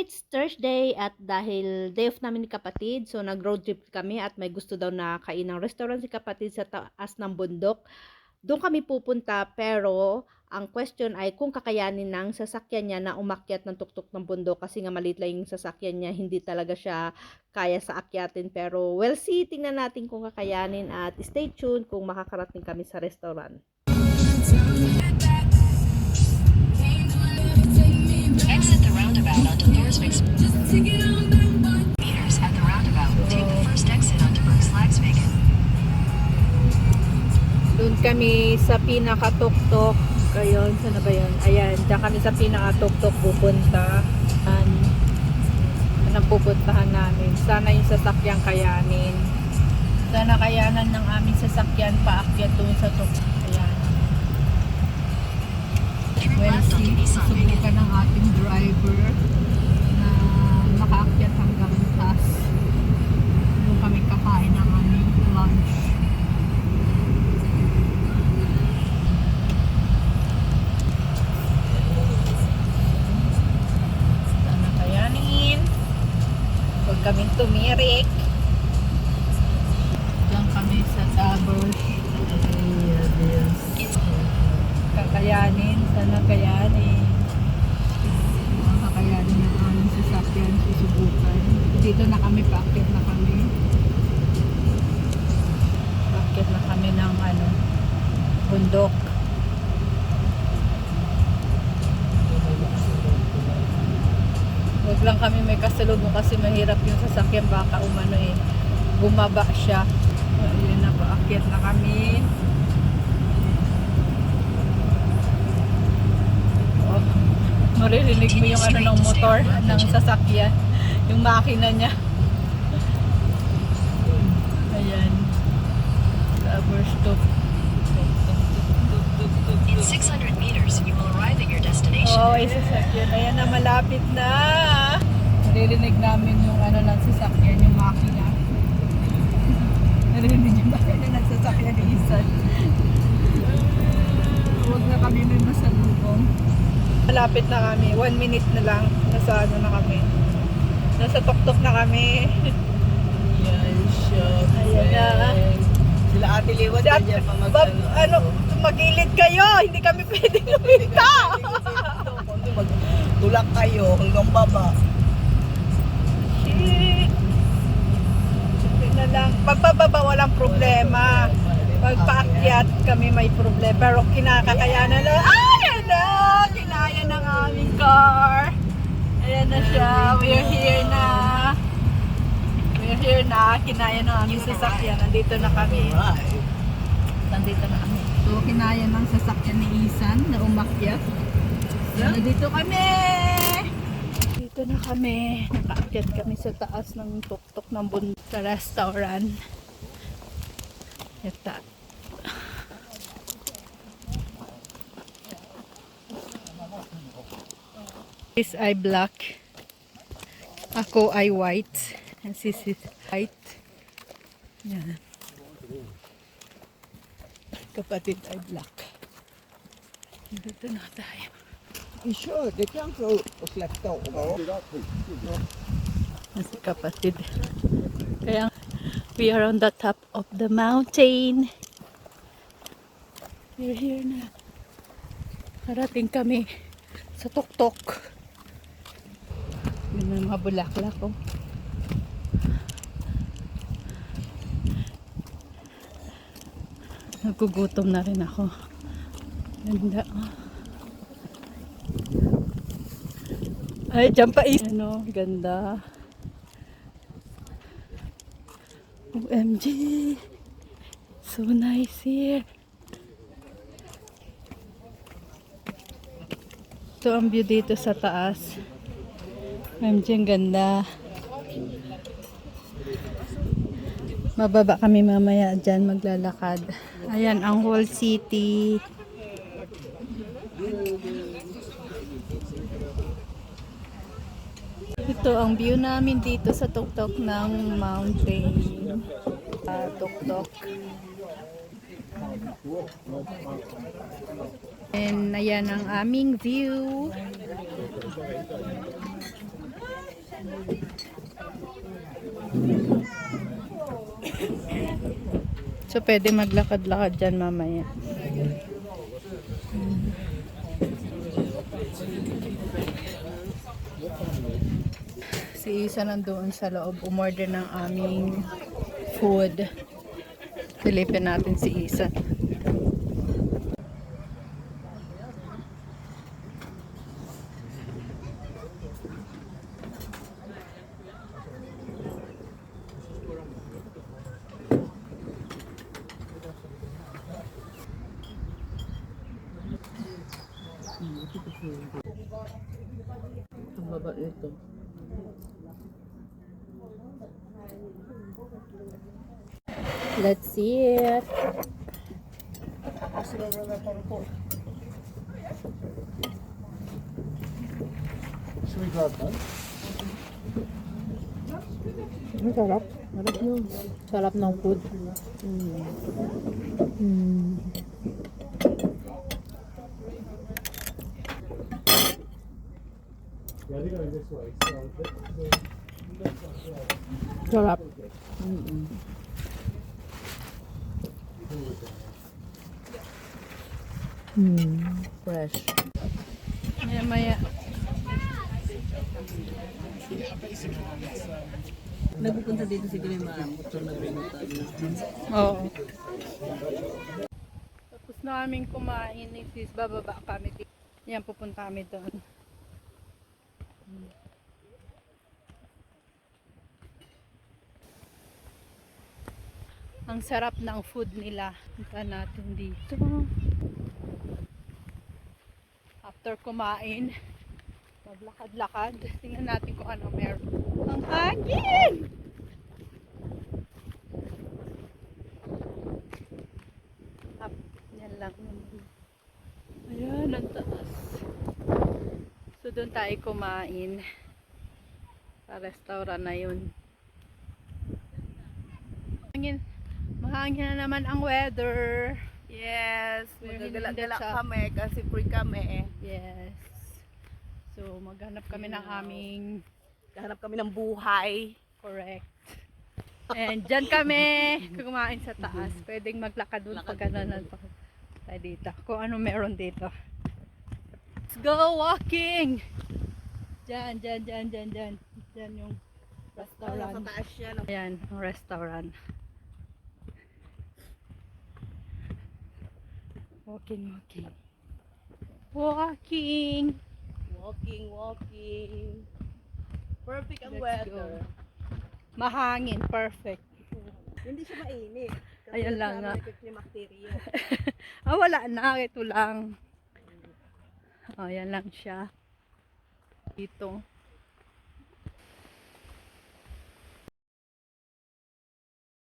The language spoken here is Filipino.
It's Thursday at dahil day off namin ni kapatid, so nag-road trip kami at may gusto daw na kainang restaurant si kapatid sa taas ng bundok. Doon kami pupunta pero ang question ay kung kakayanin ng sasakyan niya na umakyat ng tuktok ng bundok kasi nga maliit lang yung sasakyan niya, hindi talaga siya kaya sa akyatin. Pero we'll see, tingnan natin kung kakayanin at stay tuned kung makakarating kami sa restaurant. Exit the roundabout onto Thorsvik meters at the roundabout. Take the first exit onto Bergslagsvik. Doon kami sa pinakatuktok. Ayun, saan na ba yun? Ayan, dyan kami sa pinakatuktok pupunta. Anong pupuntahan namin? Sana yung sasakyang kayanin. Sana kayanan ng aming sasakyan paakyat doon sa tuktok. Ayan. Well, susubukan ng ating driver na makaakyat hanggang taas. Doon kami kakain ng aming lunch. Sana kayanin. Huwag kaming tumirik. Diyan kami sa Tabors. Kakayanin, sana kayanin. Kakayanin ng aming sasakyan, susubukan. Dito na kami, paakyat na kami. Paakyat na kami ng bundok. Huwag lang kami may kasalubong kasi mahirap yung sasakyan, baka bumaba siya. Ayun na, paakyat na kami. Maririnig mo yung ng motor ng sasakyan, yung makina niya. Ayan. Rubber stop. In 600 meters, you will arrive at your destination. Oh, ay sasakyan. Ayan na, malapit na. Maririnig namin yung ng sasakyan, yung makina. Maririnig yung makina ng sasakyan ni Isan. Huwag na kami may masalubong. Malapit na kami. 1 minute na lang. Nasa na kami. Nasa tuktok na kami. Yan siya. Ayan na. Sila Ate Liwat dyan pa magilid kayo. Hindi kami pwedeng lumita. Tulak kayo hanggang baba. Shit. Sabi na lang. Pagpababa walang problema. Pagpaakyat kami may problema. Pero kinakakayanan na. Ayan na! Kinaya ng aming car. Ayan na siya. We're here na. We're here na. Kinaya ng aming sasakyan. Nandito na kami. Nandito na kami. So, kinaya ng sasakyan ni Isan na umakyat. Nandito kami! Dito na kami. Nakaakyat kami sa taas ng tuktok ng bundok sa restaurant. Ito. This ay black. Ako ay white. And this is white. Yan. Kapatid ay black. Dito na tayo. Sure, det kan få släppa och Si kapatid. Kaya we are on the top of the mountain. We're here na. Harating kami sa tuktok. Yun ang mga bulaklak ko. Nagugutom na rin ako. Ganda. Ay, dyan pa is. Ganda. OMG. So nice here. Ito ang view dito sa taas. OMG, ang ganda. Mababa kami mamaya dyan maglalakad. Ayan ang whole city. Ito ang view namin dito sa tuktok ng mountain. Tuktok. And ayan ang aming view. So, pwede maglakad-lakad dyan mamaya. Si Isa nandoon sa loob, umorder ng aming food. Silipin natin si Isa. Ang baba nito. Let's see it. Should we grab that? Ang sarap. Sarap nun. Sarap ng food. Yeah, they're going this way. So Sarap. Fresh. Maya-maya. Nagpupunta dito si Grima. Ito Oo. Tapos namin kumain ni sis, bababa kami dito. Yan, pupunta kami doon. Ang sarap ng food nila. Punta natin dito. After kumain, maglakad-lakad. Tingnan natin kung ano meron. Ang hangin! Up, yan lang. Ayan, ang taas. So, doon tayo kumain. Sa restaurant na yun. Mahangin na naman ang weather. Yes, magagala-gala kami kasi free kami. Yes. So, maghanap kami ng aming Hanap kami ng buhay. correct. And dyan kami kumain sa taas. Pwedeng maglakad doon pag gano'n tayo dito. Kung ano meron dito. Let's go walking! Dyan. Dyan yung restaurant. Sa taas siya. Ayan, ang restaurant. Walking. Perfect ang Let's weather. go. Mahangin, perfect. Hindi siya mainit. Kasi Ayan lang namin nga. nagkaklimakteryo. Wala na, ito lang. Ayan lang siya. Dito.